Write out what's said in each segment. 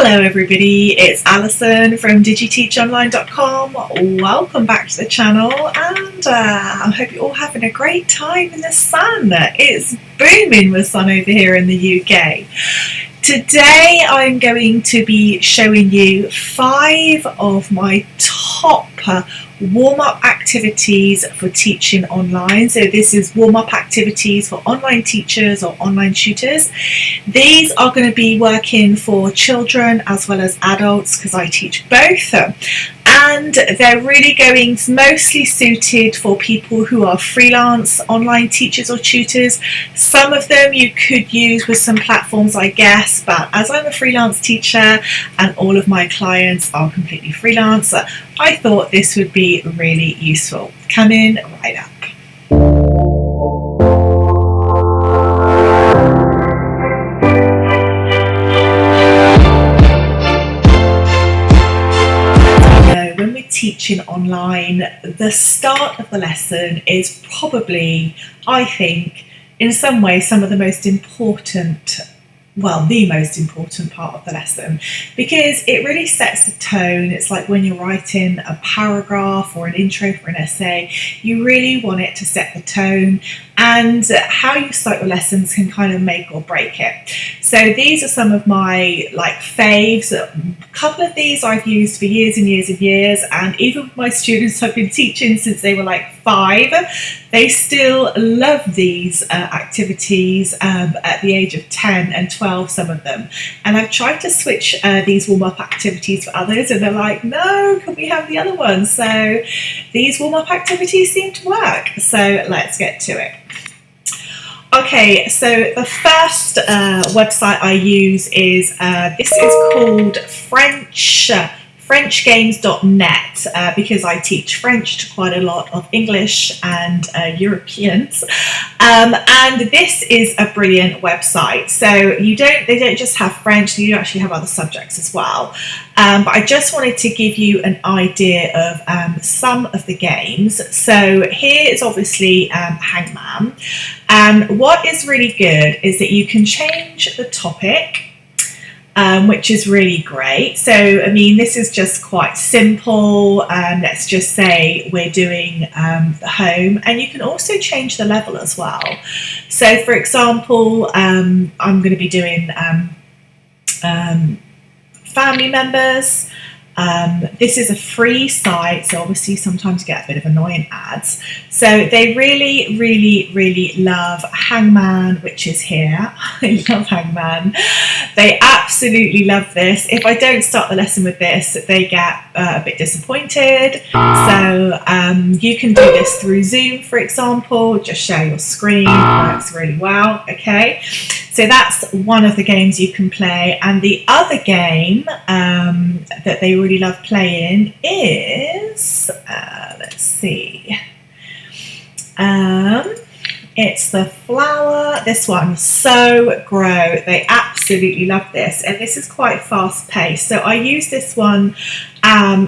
Hello everybody, it's Alison from digiteachonline.com. Welcome back to the channel, and I hope you're all having a great time in the sun. It's booming with sun over here in the UK. Today I'm going to be showing you 5 of my top warm-up activities for teaching online. So this is warm-up activities for online teachers or online tutors. These are going to be working for children as well as adults because I teach both. And they're really going mostly suited for people who are freelance online teachers or tutors. Some of them you could use with some platforms, I guess, but as I'm a freelance teacher and all of my clients are completely freelance, I thought this would be really useful. Coming right up. Teaching online, the start of the lesson is probably, I think, in some ways some of the most important, the most important part of the lesson, because it really sets the tone. It's like when you're writing a paragraph or an intro for an essay, you really want it to set the tone, and how you start your lessons can kind of make or break it. So these are some of my faves. A couple of these I've used for years and years and years, and even with my students I've been teaching since they were 5, they still love these activities at the age of 10 and 12, some of them. And I've tried to switch these warm-up activities for others, and they're like, no, can we have the other ones? So these warm-up activities seem to work. So let's get to it. Okay, so the first website I use is, this is called FrenchGames.net, because I teach French to quite a lot of English and Europeans, and this is a brilliant website. So they don't just have French, you actually have other subjects as well, but I just wanted to give you an idea of some of the games. So here is obviously Hangman, and what is really good is that you can change the topic, which is really great. So, I mean, this is just quite simple. Let's just say we're doing the home, and you can also change the level as well. So, for example, I'm going to be doing family members. This is a free site, so obviously sometimes you get a bit of annoying ads. So they really, really, really love Hangman, which is here. I love Hangman. They absolutely love this. If I don't start the lesson with this, they get a bit disappointed. So you can do this through Zoom, for example. Just share your screen. It works really well. Okay. So that's one of the games you can play. And the other game that they really love playing is, let's see, it's the flower. This one, So Grow. They absolutely love this, and this is quite fast paced. So I use this one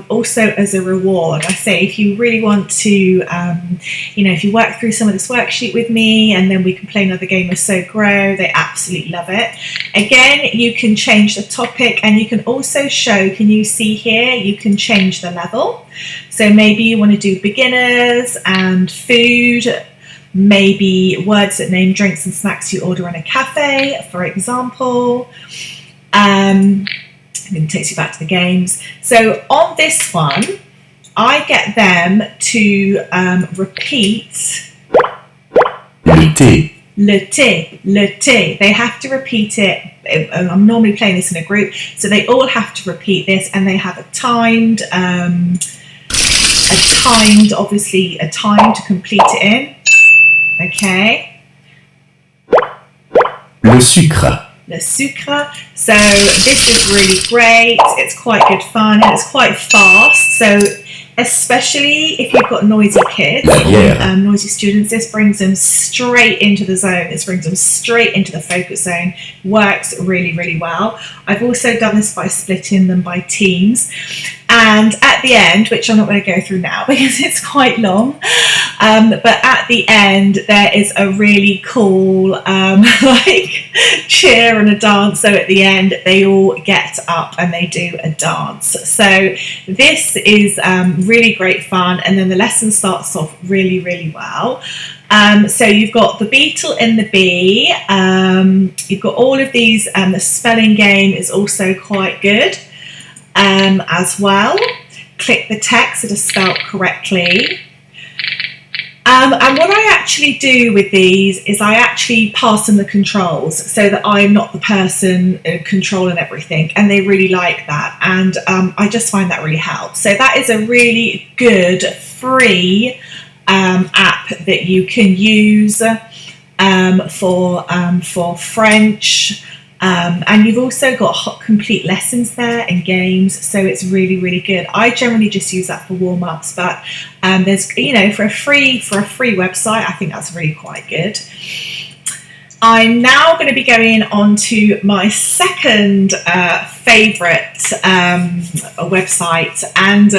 also as a reward. I say if you really want to, if you work through some of this worksheet with me, and then we can play another game of So Grow, they absolutely love it. Again, you can change the topic, and you can also show, can you see here, you can change the level. So maybe you want to do beginners and food, maybe words that name drinks and snacks you order in a cafe, for example. And it takes you back to the games. So on this one, I get them to repeat le thé. They have to repeat it. I'm normally playing this in a group, so they all have to repeat this, and they have a timed, obviously a time to complete it in. Okay. Le sucre. So this is really great. It's quite good fun, and it's quite fast. So especially if you've got noisy kids, noisy students. This brings them straight into the zone. This brings them straight into the focus zone. Works really, really well. I've also done this by splitting them by teams. And at the end, which I'm not going to go through now because it's quite long, but at the end there is a really cool like cheer and a dance. So at the end they all get up and they do a dance. So this is really great fun, and then the lesson starts off really, really well. So you've got the beetle and the bee. You've got all of these. The spelling game is also quite good. As well. Click the text that is spelled correctly. And what I actually do with these is I actually pass them the controls so that I'm not the person controlling everything, and they really like that, and I just find that really helps. So that is a really good free app that you can use for French. And you've also got complete lessons there and games, so it's really, really good. I generally just use that for warm-ups, but there's, you know, for a free website, I think that's really quite good. I'm now going to be going on to my second favourite website, and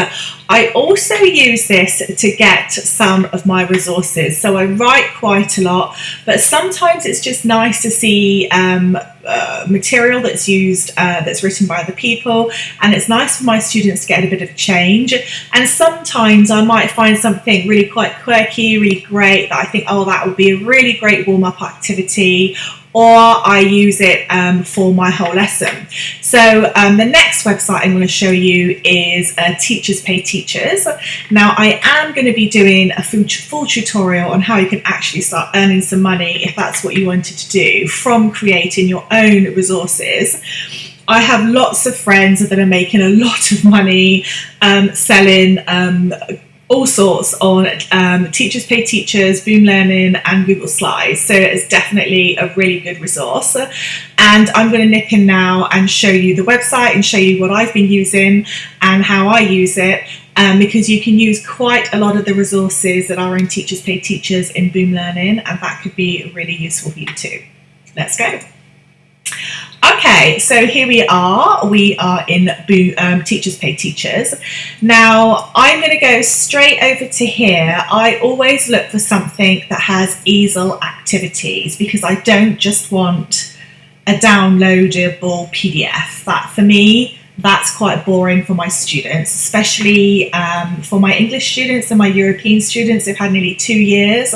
I also use this to get some of my resources. So I write quite a lot, but sometimes it's just nice to see material that's used, that's written by other people, and it's nice for my students to get a bit of change. And sometimes I might find something really quite quirky, really great, that I think, oh, that would be a really great warm-up activity, or I use it for my whole lesson. So the next website I'm going to show you is Teachers Pay Teachers. Now I am going to be doing a full tutorial on how you can actually start earning some money if that's what you wanted to do from creating your own resources. I have lots of friends that are making a lot of money selling all sorts on Teachers Pay Teachers, Boom Learning and Google Slides. So it's definitely a really good resource. And I'm going to nip in now and show you the website and show you what I've been using and how I use it, because you can use quite a lot of the resources that are in Teachers Pay Teachers in Boom Learning, and that could be really useful for you too. Let's go. Okay, so here we are in Teachers Pay Teachers. Now I'm going to go straight over to here. I always look for something that has easel activities, because I don't just want a downloadable PDF. That, for me, that's quite boring for my students, especially for my English students and my European students. They've had nearly 2 years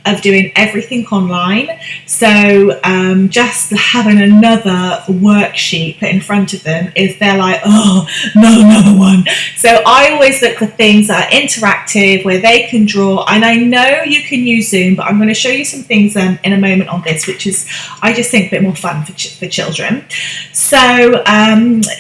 of doing everything online. So just having another worksheet put in front of them is, they're like, oh, no, another one. So I always look for things that are interactive, where they can draw. And I know you can use Zoom, but I'm going to show you some things in a moment on this, which is, I just think, a bit more fun for children. So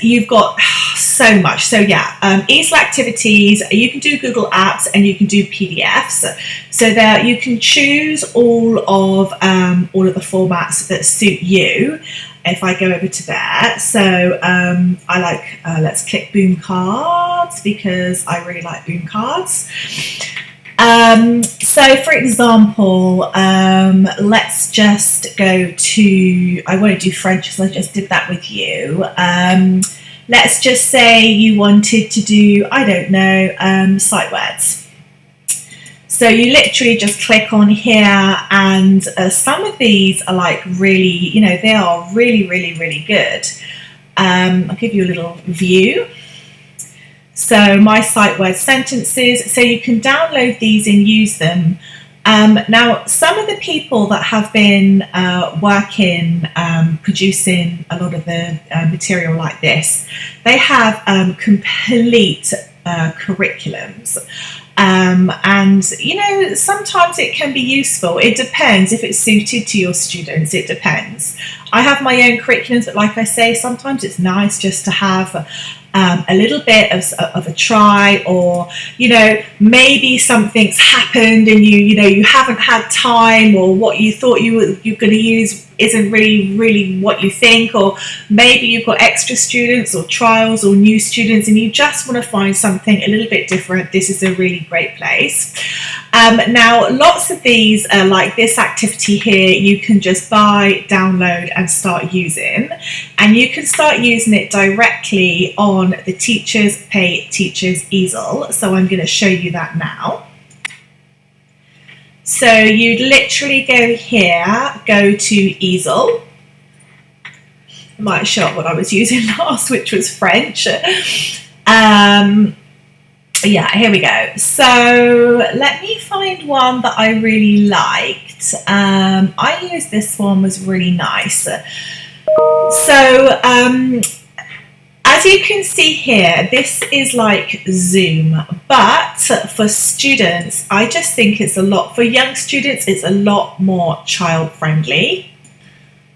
you've got so much. So yeah, easel activities, you can do Google Apps and you can do PDFs. So there you can choose all of the formats that suit you. If I go over to there, so I like, let's click Boom Cards, because I really like Boom Cards. So for example, let's just go to, I won't do French because I just did that with you. Let's just say you wanted to do, I don't know, sight words. So you literally just click on here, and some of these are like really, you know, they are really, really, really good. I'll give you a little view. So my sight word sentences, so you can download these and use them. Now, some of the people that have been working, producing a lot of the material like this, they have complete curriculums. And, you know, sometimes it can be useful. It depends if it's suited to your students. It depends. I have my own curriculums, but like I say, sometimes it's nice just to have a little bit of a try, or, you know, maybe something's happened and you haven't had time, or what you thought you're going to use isn't really what you think, or maybe you've got extra students or trials or new students and you just want to find something a little bit different, this is a really great place. Now, lots of these, like this activity here, you can just buy, download and start using, and you can start using it directly on the Teachers Pay Teachers easel. So I'm going to show you that now. So you'd literally go here, go to easel. I might show up what I was using last, which was French. Yeah, here we go. So let me find one that I really liked. I used this one, was really nice. So as you can see here, this is like Zoom, but for students, I just think it's a lot, for young students, it's a lot more child friendly.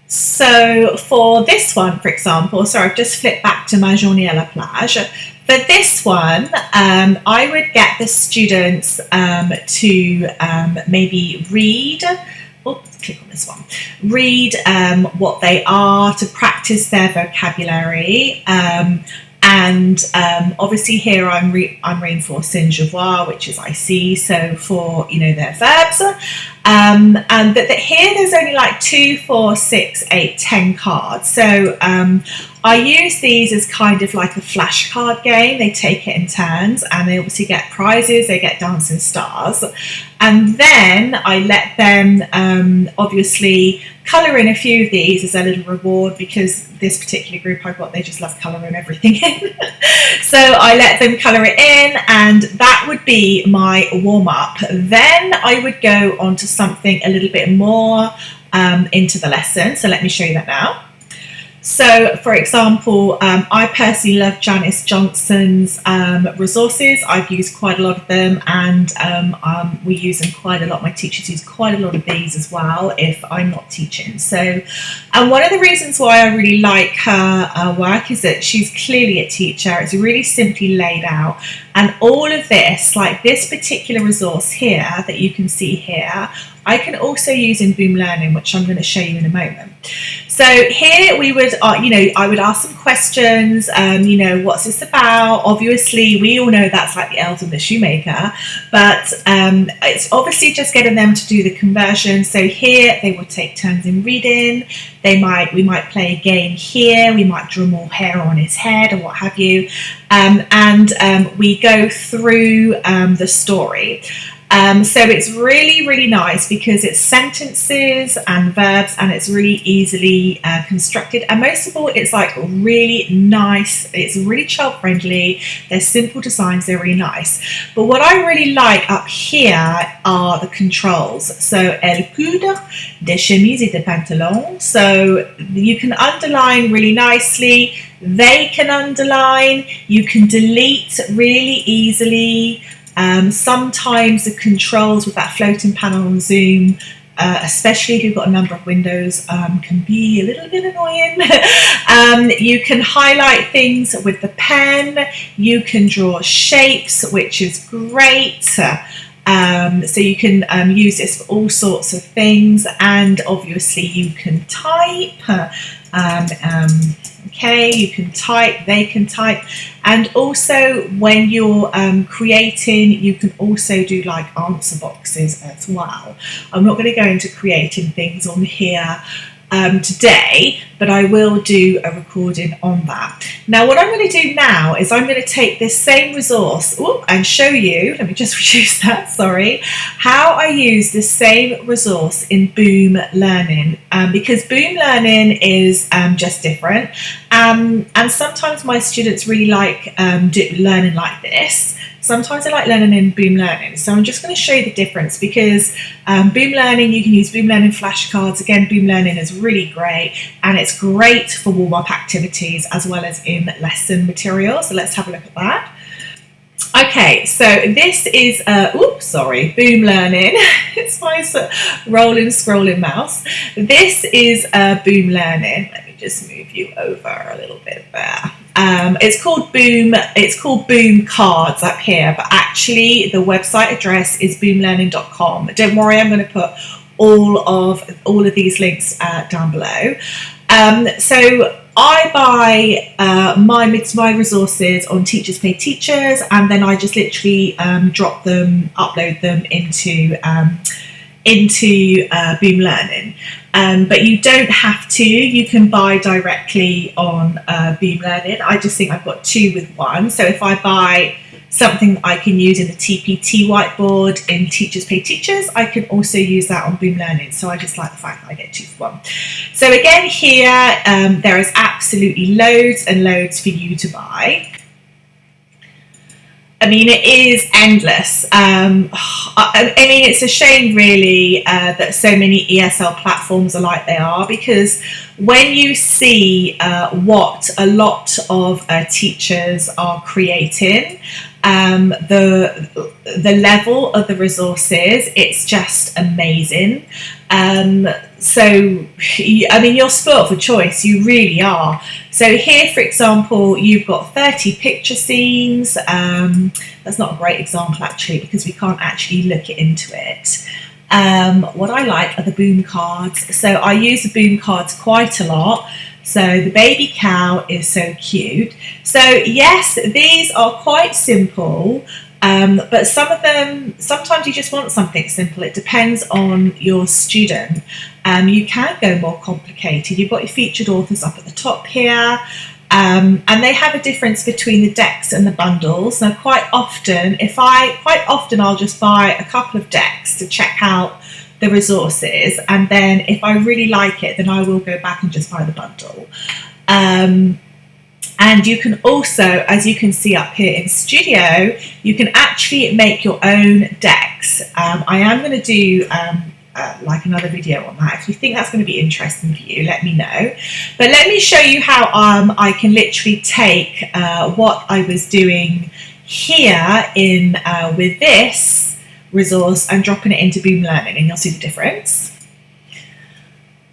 So for this one, for example, sorry, I've just flipped back to Ma journée à la plage. For this one, I would get the students to maybe read, let's click on this one, read what they are, to practice their vocabulary, and obviously here I'm reinforcing je vois, which is I see, so for, you know, their verbs. And that here there's only like 2, 4, 6, 8, 10 cards. So I use these as kind of like a flashcard game. They take it in turns and they obviously get prizes, they get dancing stars. And then I let them obviously colour in a few of these as a little reward, because this particular group I've got, they just love colouring everything in. So I let them colour it in, and that would be my warm-up. Then I would go on to something a little bit more into the lesson. So let me show you that now. So, for example, I personally love Janice Johnson's resources. I've used quite a lot of them, and we use them quite a lot. My teachers use quite a lot of these as well if I'm not teaching. So, and one of the reasons why I really like her work is that she's clearly a teacher. It's really simply laid out. And all of this, like this particular resource here that you can see here, I can also use in Boom Learning, which I'm going to show you in a moment. So here we would, I would ask some questions, what's this about? Obviously, we all know that's like the elves and the shoemaker, but it's obviously just getting them to do the conversion. So here they would take turns in reading. We might play a game here. We might draw more hair on his head or what have you. We go through the story. So it's really, really nice because it's sentences and verbs, and it's really easily constructed. And most of all, it's like really nice. It's really child friendly. They're simple designs. They're really nice. But what I really like up here are the controls. So, elle coudre des chemises et des pantalons. So you can underline really nicely. They can underline. You can delete really easily. Sometimes the controls with that floating panel on Zoom, especially if you've got a number of windows, can be a little bit annoying. You can highlight things with the pen. You can draw shapes, which is great. So you can use this for all sorts of things, and obviously you can type. Okay, you can type, they can type, and also when you're creating, you can also do like answer boxes as well. I'm not going to go into creating things on here today, but I will do a recording on that. Now what I'm going to do now is I'm going to take this same resource and show you, let me just reduce that, sorry, how I use the same resource in Boom Learning, because Boom Learning is just different, and sometimes my students really like learning like this. Sometimes I like learning in Boom Learning. So I'm just going to show you the difference, because Boom Learning, you can use Boom Learning flashcards. Again, Boom Learning is really great, and it's great for warm-up activities as well as in lesson material. So let's have a look at that. Okay, so this is, Boom Learning. It's my rolling, scrolling mouse. This is Boom Learning. Let me just move you over a little bit there. It's called Boom Cards up here, but actually the website address is boomlearning.com. Don't worry, I'm going to put all of these links down below. So I buy my resources on Teachers Pay Teachers, and then I just literally upload them into Boom Learning. But you don't have to. You can buy directly on Boom Learning. I just think I've got 2 with 1. So if I buy something I can use in the TPT whiteboard in Teachers Pay Teachers, I can also use that on Boom Learning. So I just like the fact that I get 2 for 1. So again here, there is absolutely loads and loads for you to buy. I mean, it is endless. I mean, it's a shame really that so many ESL platforms are like they are, because when you see what a lot of teachers are creating, the level of the resources, it's just amazing. So, I mean, you're spoiled for choice, you really are. So here, for example, you've got 30 picture scenes. That's not a great example, actually, because we can't actually look into it. What I like are the boom cards. So I use the boom cards quite a lot. So the baby cow is so cute. So yes, these are quite simple. But some of them, sometimes you just want something simple. It depends on your student. You can go more complicated. You've got your featured authors up at the top here. And they have a difference between the decks and the bundles. Now, quite often I'll just buy a couple of decks to check out the resources. And then if I really like it, then I will go back and just buy the bundle. And you can also, as you can see up here in Studio, you can actually make your own decks. I am going to do like another video on that. If you think that's going to be interesting for you, let me know. But let me show you how I can literally take what I was doing here in with this resource and dropping it into Boom Learning, and you'll see the difference.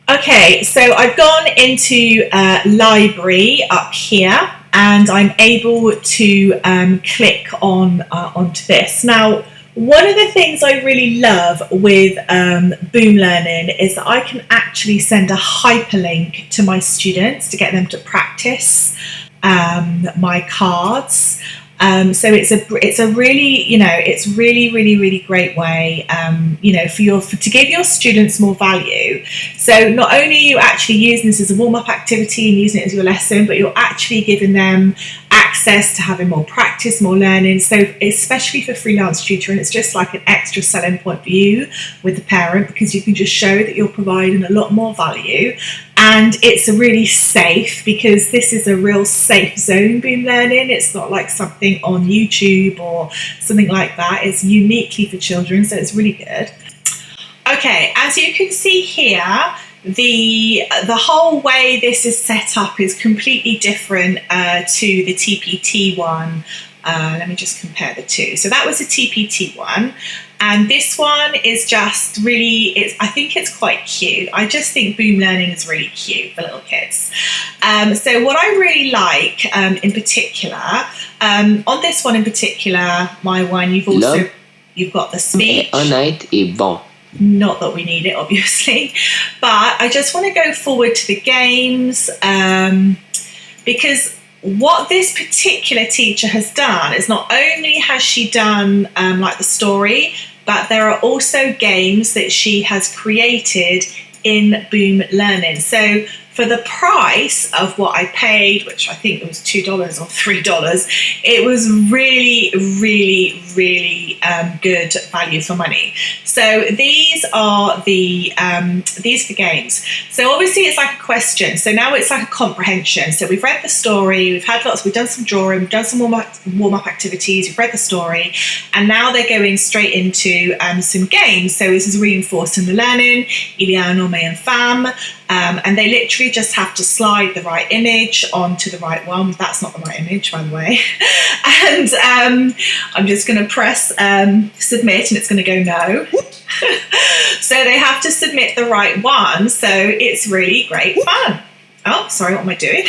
Okay, so I've gone into library up here, and I'm able to click onto this. Now, one of the things I really love with Boom Learning is that I can actually send a hyperlink to my students to get them to practice my cards. So it's a really, it's really great way, to give your students more value. So not only are you actually using this as a warm-up activity and using it as your lesson, but you're actually giving them access to having more practice, more learning. So especially for freelance tutoring, it's just like an extra selling point for you with the parent, because you can just show that you're providing a lot more value. And it's really safe, because this is a real safe zone, Boom Learning. It's not like something on YouTube or something like that. It's uniquely for children, so it's really good. Okay, as you can see here, the whole way this is set up is completely different to the TPT one. Let me just compare the two. So that was the TPT one. And this one is just really, I think it's quite cute. I just think Boom Learning is really cute for little kids. So what I really like in particular, on this one in particular, my one, you've got the speech. Honnête et bon. Not that we need it, obviously, but I just want to go forward to the games, because what this particular teacher has done is not only has she done like the story, but there are also games that she has created in Boom Learning. So for the price of what I paid, which I think was $2 or $3, it was really good value for money. So these are the games. So obviously it's like a question. So now it's like a comprehension. So we've read the story, we've done some drawing, we've done some warm-up activities, we've read the story, and now they're going straight into some games. So this is reinforcing the learning, il y a un homme et une femme, and they literally just have to slide the right image onto the right one. That's not the right image, by the way. And I'm just going to press submit, and it's going to go no. So they have to submit the right one. So it's really great fun. Oh, sorry, what am I doing?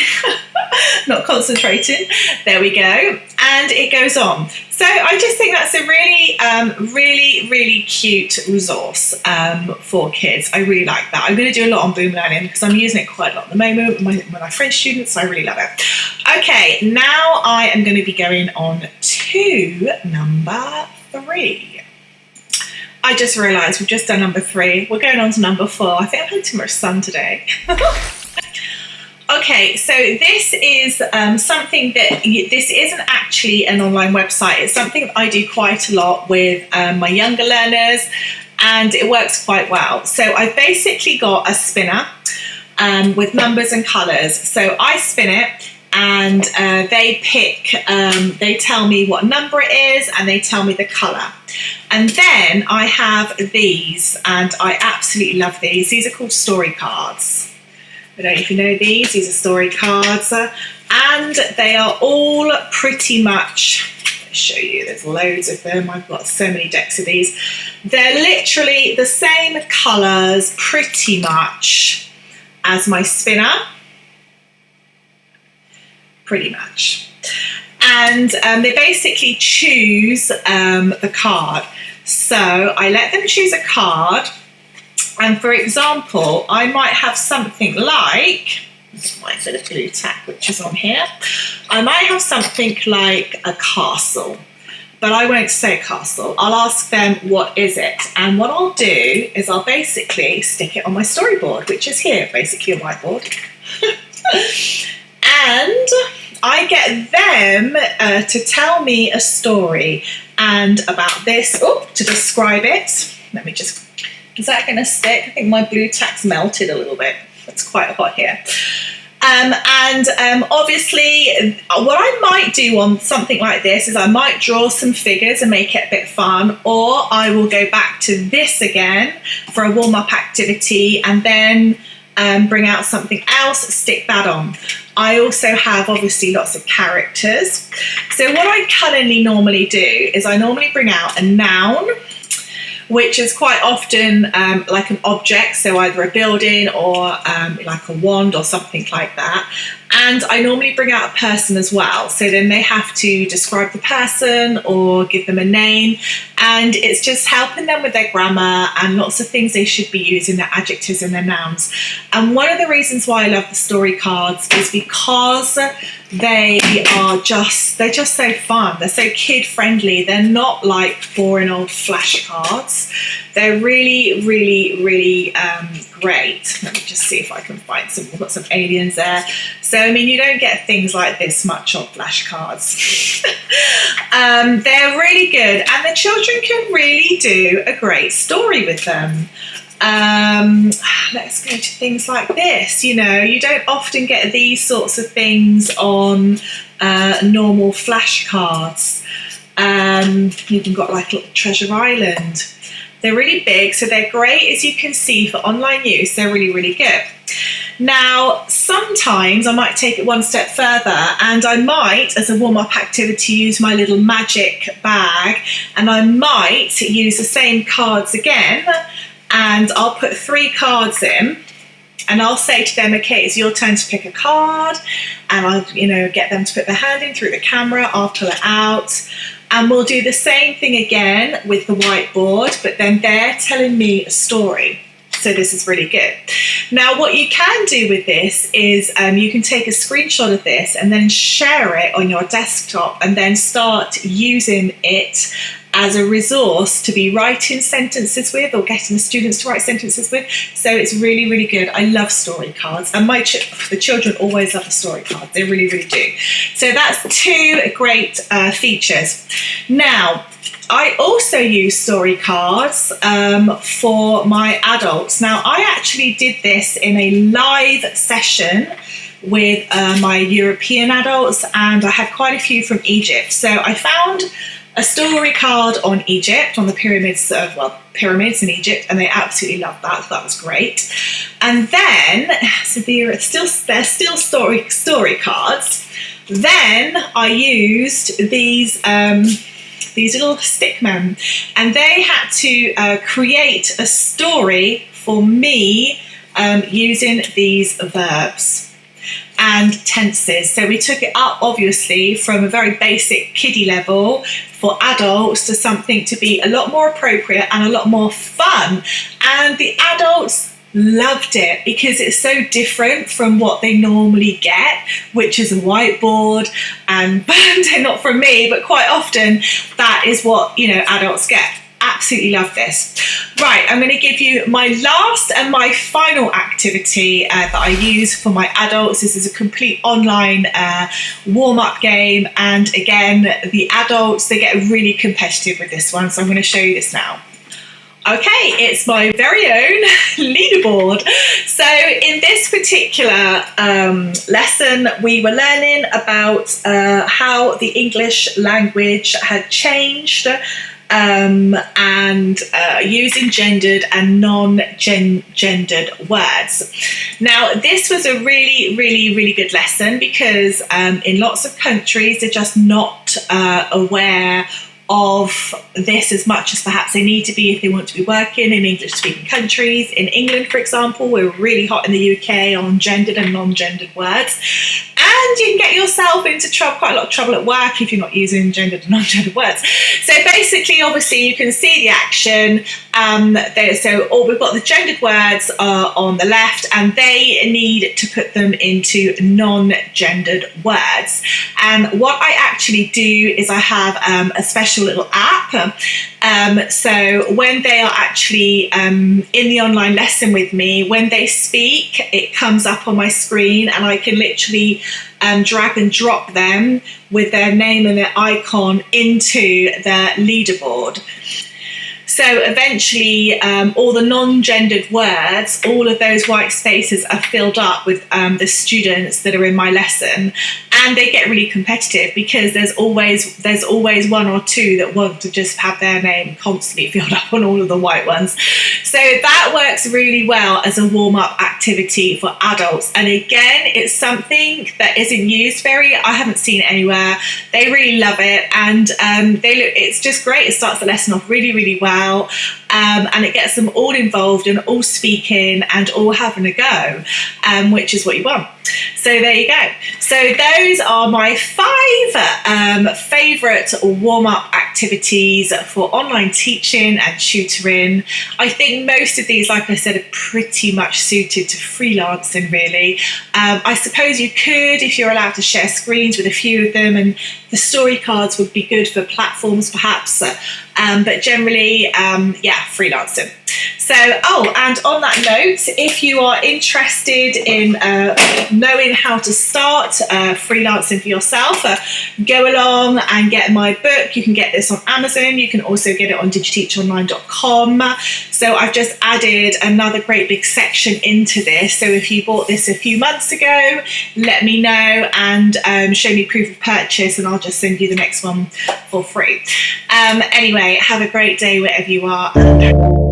not concentrating. There we go. And it goes on. So I just think that's a really cute resource for kids. I really like that. I'm going to do a lot on Boom Learning because I'm using it quite a lot at the moment with my French students. So I really love it. Okay, now I am going to be going on to number 3. I just realised we've just done number 3. We're going on to number 4. I think I've had too much sun today. Okay, so this is something that, this isn't actually an online website. It's something that I do quite a lot with my younger learners, and it works quite well. So I've basically got a spinner with numbers and colours. So I spin it, and they tell me what number it is, and they tell me the colour. And then I have these, and I absolutely love these. These are called Storycards. I don't know if you know these. These are story cards, and they are all pretty much, I'll show you, there's loads of them. I've got so many decks of these. They're literally the same colours pretty much as my spinner, pretty much. And they basically choose the card. So I let them choose a card. And for example, I might have something like, my bit of blue tack which is on here, I might have something like a castle, but I won't say castle. I'll ask them, what is it? And what I'll do is I'll basically stick it on my storyboard, which is here, basically a whiteboard. And I get them to tell me a story and about this, to describe it. Let me just, is that going to stick? I think my blue tack's melted a little bit. It's quite hot here. Obviously, what I might do on something like this is I might draw some figures and make it a bit fun, or I will go back to this again for a warm-up activity and then bring out something else, stick that on. I also have obviously lots of characters. So what I currently normally do is I normally bring out a noun, which is quite often like an object, so either a building or like a wand or something like that. And I normally bring out a person as well, so then they have to describe the person or give them a name, and it's just helping them with their grammar and lots of things they should be using, their adjectives and their nouns. And one of the reasons why I love the story cards is because they're just so fun. They're so kid friendly. They're not like boring old flashcards. They're really great. Let me just see if I can find some. We've got some aliens there. So I mean, you don't get things like this much on flashcards. They're really good, and the children can really do a great story with them. Let's go to things like this. You know, you don't often get these sorts of things on normal flashcards. You've even got like a little treasure island. They're really big, so they're great, as you can see, for online use. They're really good. Now, sometimes I might take it one step further, and I might, as a warm-up activity, use my little magic bag, and I might use the same cards again, and I'll put 3 cards in, and I'll say to them, okay, it's your turn to pick a card, and I'll, get them to put their hand in through the camera, I'll pull it out, and we'll do the same thing again with the whiteboard, but then they're telling me a story. So this is really good. Now, what you can do with this is you can take a screenshot of this and then share it on your desktop and then start using it as a resource to be writing sentences with or getting the students to write sentences with. So it's really good. I love story cards, and the children always love the story cards. They really do. So that's 2 great features. Now, I also use story cards for my adults. Now, I actually did this in a live session with my European adults, and I had quite a few from Egypt. So I found a story card on Egypt, on the pyramids in Egypt, and they absolutely loved that. So that was great. And then, so they're still story cards. Then I used these little stick men, and they had to create a story for me using these verbs. and tenses. So we took it up, obviously, from a very basic kiddie level for adults to something to be a lot more appropriate and a lot more fun. And the adults loved it because it's so different from what they normally get, which is a whiteboard. And not from me, but quite often that is what, adults get. Absolutely love this. Right, I'm going to give you my last and my final activity that I use for my adults. This is a complete online warm-up game, and again, the adults, they get really competitive with this one, so I'm going to show you this now. Okay, it's my very own leaderboard. So in this particular lesson, we were learning about how the English language had changed, and using gendered and non-gendered words. Now, this was a really, really, really good lesson because in lots of countries, they're just not aware of this as much as perhaps they need to be if they want to be working in English-speaking countries. In England, for example, we're really hot in the UK on gendered and non-gendered words. And you can get yourself into quite a lot of trouble at work if you're not using gendered and non-gendered words. So basically, obviously, you can see the action. We've got the gendered words on the left, and they need to put them into non-gendered words. And what I actually do is I have a special little app. So when they are actually in the online lesson with me, when they speak, it comes up on my screen, and I can literally drag and drop them with their name and their icon into the leaderboard. So eventually, all the non-gendered words, all of those white spaces are filled up with the students that are in my lesson, and they get really competitive because there's always one or two that want to just have their name constantly filled up on all of the white ones. So that works really well as a warm-up activity for adults. And again, it's something that isn't used I haven't seen it anywhere. They really love it, and it's just great. It starts the lesson off really, really well. And it gets them all involved and all speaking and all having a go, which is what you want. So there you go. So those are my 5 favourite warm-up activities for online teaching and tutoring. I think most of these, like I said, are pretty much suited to freelancing, really. I suppose you could, if you're allowed to share screens with a few of them, and the Storycards would be good for platforms perhaps, but generally, freelancing. So, and on that note, if you are interested in knowing how to start freelancing for yourself, go along and get my book. You can get this on Amazon. You can also get it on digiteachonline.com. So I've just added another great big section into this. So if you bought this a few months ago, let me know and show me proof of purchase, and I'll just send you the next one for free. Anyway, have a great day wherever you are.